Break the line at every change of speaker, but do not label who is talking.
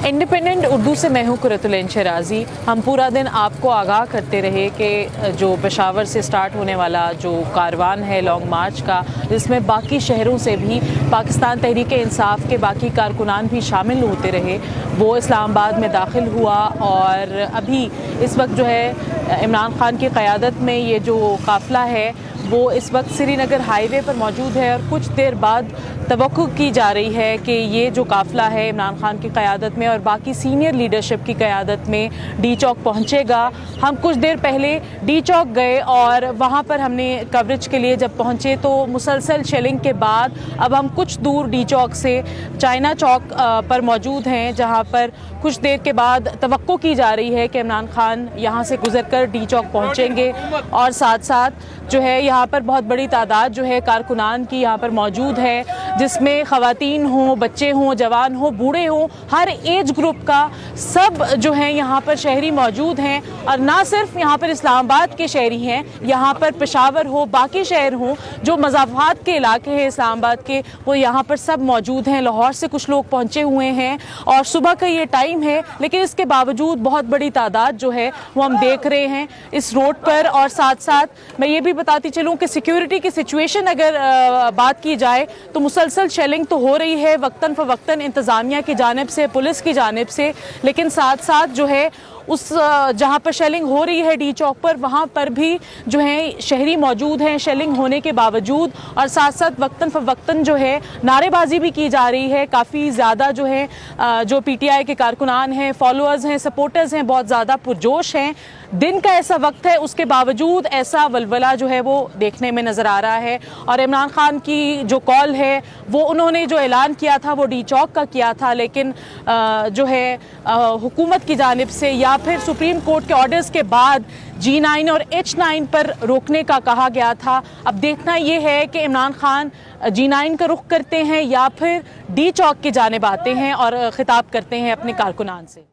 Independent Urdu से मैं हूँ कुरतुल शराजी। हम पूरा दिन आपको आगाह करते रहे कि जो पेशावर से स्टार्ट होने वाला जो कारवान है लॉन्ग मार्च का, जिसमें बाकी शहरों से भी पाकिस्तान तहरीक इंसाफ के बाकी कारकुनान भी शामिल होते रहे, वो इस्लामाबाद में दाखिल हुआ। और अभी इस वक्त जो है इमरान खान की क़यादत में ये जो काफ़िला है वो इस वक्त श्रीनगर हाईवे पर मौजूद है और कुछ देर बाद तवक्को की जा रही है कि ये जो काफ़िला है इमरान खान की क़यादत में और बाकी सीनियर लीडरशिप की क़यादत में डी चौक पहुँचेगा। हम कुछ देर पहले डी चौक गए और वहाँ पर हमने कवरेज के लिए जब पहुँचे तो मुसलसल शेलिंग के बाद अब हम कुछ दूर डी चौक से चाइना चौक पर मौजूद हैं, जहाँ पर कुछ देर के बाद तवक्को की जा रही है कि इमरान खान यहाँ से गुजर कर डी चौक पहुँचेंगे। और साथ साथ जो है यहाँ पर बहुत बड़ी तादाद जो है कारकुनान की यहाँ पर मौजूद है, जिसमें ख़वातीन हों, बच्चे हों, जवान हों, बूढ़े हों, हर एज ग्रुप का सब जो है यहाँ पर शहरी मौजूद हैं। और ना सिर्फ यहाँ पर इस्लामाबाद के शहरी हैं, यहाँ पर पेशावर हो, बाकी शहर हों, जो मज़ाफ़ात के इलाके हैं इस्लामाबाद के, वो यहाँ पर सब मौजूद हैं। लाहौर से कुछ लोग पहुँचे हुए हैं और सुबह का ये टाइम है, लेकिन इसके बावजूद बहुत बड़ी तादाद जो है वो हम देख रहे हैं इस रोड पर। और साथ साथ मैं ये भी बताती चलूँ कि सिक्योरिटी की सिचुएशन अगर बात की जाए तो मुसलसल शेलिंग तो हो रही है वक्तन फ़वक्तन इंतज़ामिया की जानिब से, पुलिस की जानिब से, लेकिन साथ साथ जो है उस जहाँ पर शेलिंग हो रही है डी चौक पर, वहाँ पर भी जो है शहरी मौजूद हैं शेलिंग होने के बावजूद। और साथ साथ वक्तन फ़वक्तन जो है नारेबाजी भी की जा रही है। काफ़ी ज़्यादा जो है जो पीटीआई के कारकुनान हैं, फॉलोअर्स हैं, सपोर्टर्स हैं, बहुत ज़्यादा पुरजोश हैं। दिन का ऐसा वक्त है, उसके बावजूद ऐसा वलवला जो है वो देखने में नज़र आ रहा है। और इमरान खान की जो कॉल है वो उन्होंने जो ऐलान किया था वो डी चौक का किया था, लेकिन जो है हुकूमत की जानिब से या फिर सुप्रीम कोर्ट के ऑर्डर्स के बाद G9 और H9 पर रोकने का कहा गया था। अब देखना ये है कि इमरान खान G9 का रुख करते हैं या फिर डी चौक की जानिब आते हैं और खिताब करते हैं अपने कारकुनान से।